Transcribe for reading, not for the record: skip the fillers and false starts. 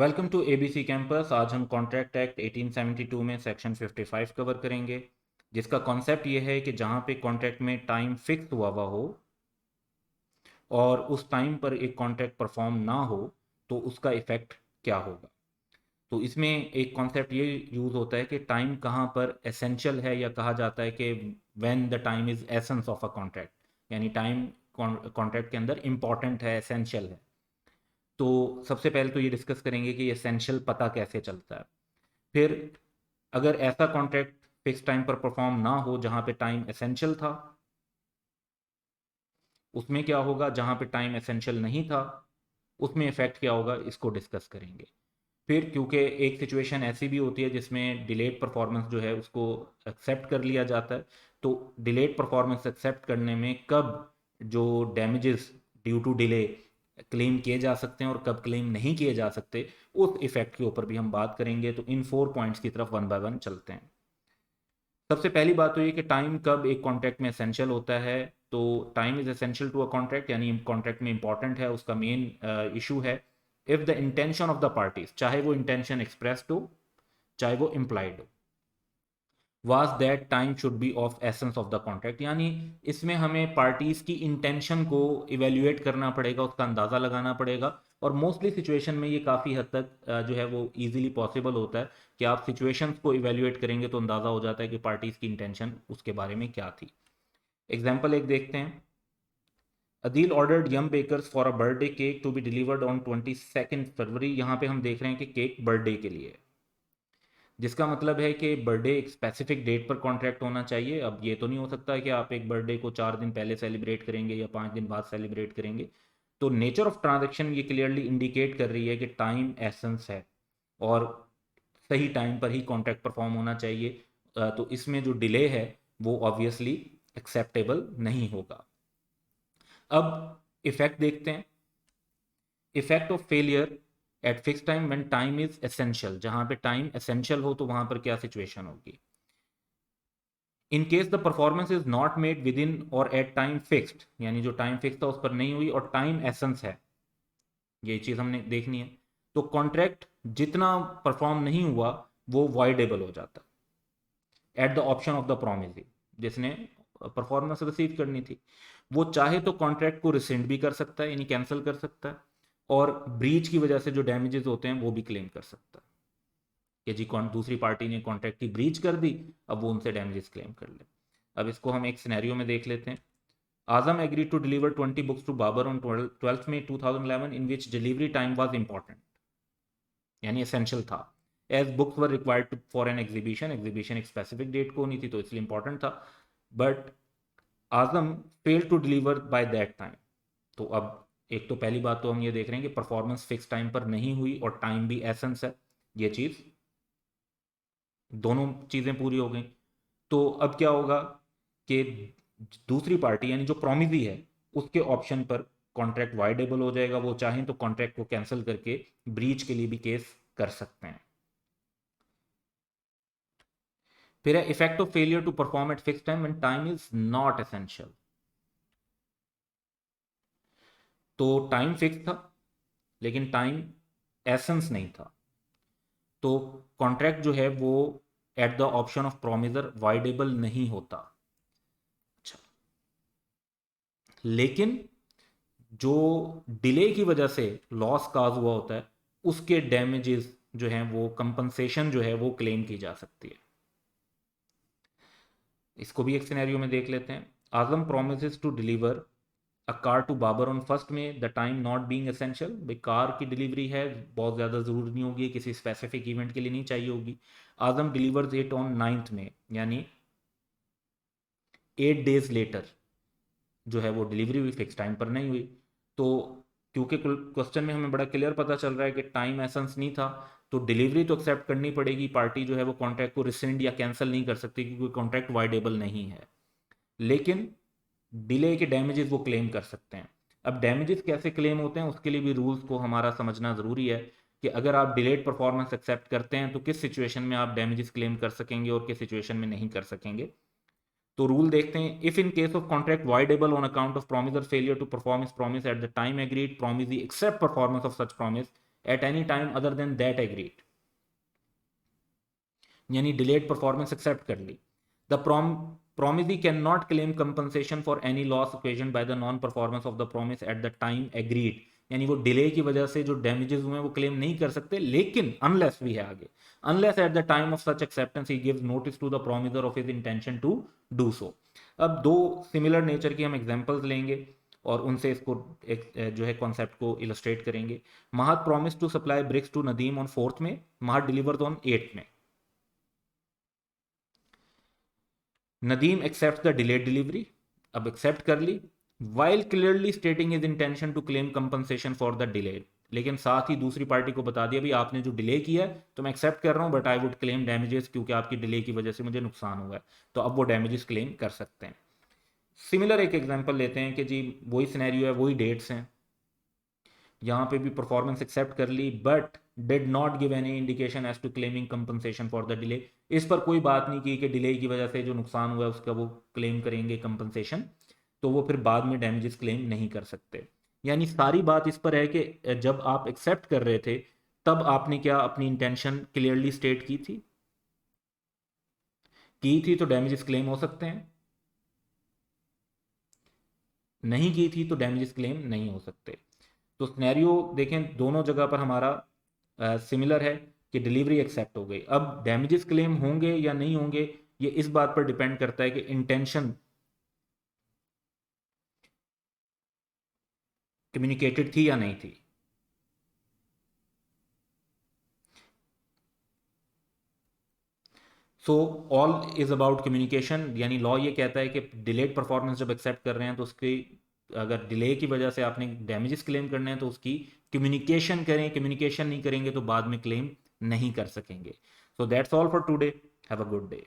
Welcome to ABC campus. आज हम contract act 1872 में सेक्शन 55 कवर करेंगे, जिसका कॉन्सेप्ट ये है कि जहाँ पे कॉन्ट्रैक्ट में टाइम फिक्स हुआ हो और उस टाइम पर एक कॉन्ट्रैक्ट परफॉर्म ना हो तो उसका इफ़ेक्ट क्या होगा। तो इसमें एक कॉन्सेप्ट ये यूज़ होता है कि टाइम कहाँ पर एसेंशियल है, या कहा जाता है कि when the time is essence of a contract, यानी टाइम कॉन्ट्रैक्ट के अंदर इम्पॉर्टेंट है, एसेंशियल है। तो सबसे पहले तो ये डिस्कस करेंगे कि एसेंशियल पता कैसे चलता है। फिर अगर ऐसा कॉन्ट्रैक्ट फिक्स टाइम पर परफॉर्म ना हो जहां पे टाइम एसेंशियल था, उसमें क्या होगा। जहां पे टाइम एसेंशियल नहीं था उसमें इफेक्ट क्या होगा, इसको डिस्कस करेंगे। फिर क्योंकि एक सिचुएशन ऐसी भी होती है जिसमें डिलेड परफॉर्मेंस जो है उसको एक्सेप्ट कर लिया जाता है, तो डिलेड परफॉर्मेंस एक्सेप्ट करने में कब जो damages due to delay claim किए जा सकते हैं और कब क्लेम नहीं किए जा सकते, उस इफेक्ट के ऊपर भी हम बात करेंगे। तो इन 4 पॉइंट्स की तरफ वन बाय वन चलते हैं। सबसे पहली बात तो ये कि टाइम कब एक कॉन्ट्रैक्ट में एसेंशियल होता है। तो time is essential to a contract, यानी कॉन्ट्रैक्ट में इंपॉर्टेंट है, उसका मेन इशू है if the intention of the parties, चाहे वो इंटेंशन एक्सप्रेस्ड हो चाहे वो इम्प्लाइड हो, was that time should be of essence of the contract. यानी इसमें हमें पार्टीज की इंटेंशन को इवेल्युएट करना पड़ेगा, उसका अंदाज़ा लगाना पड़ेगा। और मोस्टली सिचुएशन में ये काफ़ी हद तक जो है वो इजीली पॉसिबल होता है कि आप सिचुएशंस को इवेल्युएट करेंगे तो अंदाज़ा हो जाता है कि पार्टीज की इंटेंशन उसके बारे में क्या थी। एग्जाम्पल एक देखते हैं। Adeel ordered Yum Bakers for a birthday cake to be delivered on 22 February. यहाँ पे हम देख रहे हैं कि केक बर्थडे के लिए है, जिसका मतलब है कि बर्थडे एक स्पेसिफिक डेट पर कॉन्ट्रैक्ट होना चाहिए। अब ये तो नहीं हो सकता है कि आप एक बर्थडे को 4 दिन पहले सेलिब्रेट करेंगे या 5 दिन बाद सेलिब्रेट करेंगे। तो नेचर ऑफ ट्रांजैक्शन ये क्लियरली इंडिकेट कर रही है कि टाइम एसेंस है और सही टाइम पर ही कॉन्ट्रैक्ट परफॉर्म होना चाहिए। तो इसमें जो डिले है वो ऑब्वियसली एक्सेप्टेबल नहीं होगा। अब इफेक्ट देखते हैं। Effect of failure eight fix time when time is essential. जहां पे टाइम एसेंशियल हो तो वहां पर क्या सिचुएशन होगी। In case the performance is not made with in और एट टाइम फिक्स्ड, यानी जो टाइम फिक्स था उस पर नहीं हुई और टाइम एसेंस है, ये चीज हमने देखनी है। तो कॉन्ट्रैक्ट जितना परफॉर्म नहीं हुआ वो वाइडेबल हो जाता at the option of the promisee, जिसने परफॉर्मेंस रिसीव करनी थी। वो चाहे तो कॉन्ट्रैक्ट को रिसेंड भी कर सकता है, यानी कैंसिल कर सकता है, और ब्रीच की वजह से जो डैमेजेस होते हैं वो भी क्लेम कर सकता है कि जी कौन दूसरी पार्टी ने कॉन्ट्रैक्ट की ब्रीच कर दी, अब वो उनसे डैमेजेस क्लेम कर ले। अब इसको हम एक सिनेरियो में देख लेते हैं। Azam agree to deliver 20 books to Babar on 12 May 2011 in which delivery time was important, यानी एसेंशियल था। As books were required for an exhibition, exhibition एक स्पेसिफिक डेट को नहीं थी तो इसलिए इंपॉर्टेंट था। But Azam fail to deliver by that time. तो अब एक तो पहली बात तो हम ये देख रहे हैं कि परफॉर्मेंस फिक्स टाइम पर नहीं हुई और टाइम भी एसेंस है, ये चीज दोनों चीजें पूरी हो गई। तो अब क्या होगा कि दूसरी पार्टी यानी जो प्रोमिसी है उसके ऑप्शन पर कॉन्ट्रैक्ट वाइडेबल हो जाएगा। वो चाहें तो कॉन्ट्रैक्ट को कैंसिल करके ब्रीच के लिए भी केस कर सकते हैं। फिर है effect of failure to perform at fix time when time is not essential. तो टाइम फिक्स था लेकिन टाइम एसेंस नहीं था, तो कॉन्ट्रैक्ट जो है वो at the option of promisor voidable नहीं होता। अच्छा, लेकिन जो डिले की वजह से लॉस काज हुआ होता है उसके डैमेजेस जो हैं वो कंपनसेशन जो है वो क्लेम की जा सकती है। इसको भी एक सिनेरियो में देख लेते हैं। Azam promises to deliver a car to Babar on 1 May, the time not being essential. भाई कार की डिलीवरी है, बहुत ज़्यादा ज़रूरी नहीं होगी, किसी स्पेसिफिक इवेंट के लिए नहीं चाहिए होगी। आजम डिलीवर्स इट ऑन 9 मई, यानी 8 डेज लेटर जो है वो डिलीवरी हुई, फिक्स टाइम पर नहीं हुई। तो क्योंकि क्वेश्चन में हमें बड़ा क्लियर पता चल रहा है कि टाइम एसेंस नहीं था, तो डिलीवरी तो एक्सेप्ट करनी पड़ेगी। पार्टी जो है वो कॉन्ट्रैक्ट को रिसेंड या कैंसिल नहीं कर सकती क्योंकि कॉन्ट्रैक्ट वाइडेबल नहीं है। लेकिन डिले के डैमेजेस वो क्लेम कर सकते हैं। अब डैमेजेस कैसे क्लेम होते हैं उसके लिए भी रूल्स को हमारा समझना ज़रूरी है कि अगर आप डिलेड परफॉर्मेंस एक्सेप्ट करते हैं तो किस सिचुएशन में आप डैमेजेस क्लेम कर सकेंगे और किस सिचुएशन में नहीं कर सकेंगे। तो रूल देखते हैं। If in case of contract voidable on account of promisor failure to perform his promise at the time agreed, promisee accept performance of such promise at any time other than that agreed, यानी delayed performance accept कर ली। The promisee cannot claim compensation for any loss occasioned by the non performance of the promise at the time agreed, यानी वो delay की वजह से जो damages हुए हैं वो क्लेम नहीं कर सकते, लेकिन अनलेस भी है आगे, unless at the time of such acceptance he gives notice to the promisor of his intention to do so. अब दो सिमिलर नेचर की हम एग्जांपल्स लेंगे और उनसे इसको एक जो है कॉन्सेप्ट को इलस्ट्रेट करेंगे। Mahat promise to supply bricks to Nadeem on 4th May, Mahat delivered on 8th May. Nadeem accept the delayed delivery, अब एक्सेप्ट कर ली, while clearly stating his intention to claim compensation for the delay, लेकिन साथ ही दूसरी पार्टी को बता दिया भी आपने जो डिले किया है तो मैं एक्सेप्ट कर रहा हूं, but I would claim damages क्योंकि आपकी डिले की वजह से मुझे नुकसान हुआ है, तो अब वो डैमेजेस क्लेम कर सकते हैं। सिमिलर एक एग्जांपल लेते हैं कि जी वही सिनेरियो है, वही डेट्स हैं, यहाँ पे भी परफॉर्मेंस एक्सेप्ट कर ली but did not give any indication as to claiming compensation for the delay, इस पर कोई बात नहीं की कि डिले की वजह से जो नुकसान हुआ है उसका वो क्लेम करेंगे कंपनसेशन, तो वो फिर बाद में डैमेजेस क्लेम नहीं कर सकते। यानी सारी बात इस पर है कि जब आप एक्सेप्ट कर रहे थे तब आपने क्या अपनी इंटेंशन क्लियरली स्टेट की थी तो डैमेजेस क्लेम हो सकते हैं, नहीं की थी तो डैमेजेस क्लेम नहीं हो सकते। तो सिनेरियो देखें दोनों जगह पर हमारा सिमिलर है कि डिलीवरी एक्सेप्ट हो गई। अब डैमेजेस क्लेम होंगे या नहीं होंगे ये इस बात पर डिपेंड करता है कि इंटेंशन कम्युनिकेटेड थी या नहीं थी। So all is about communication, यानी लॉ ये कहता है कि डिलेड परफॉर्मेंस जब एक्सेप्ट कर रहे हैं तो उसकी अगर डिले की वजह से आपने डैमेजेस क्लेम करने हैं तो उसकी कम्युनिकेशन करें, कम्युनिकेशन नहीं करेंगे तो बाद में क्लेम नहीं कर सकेंगे। So that's all for today, have a good day.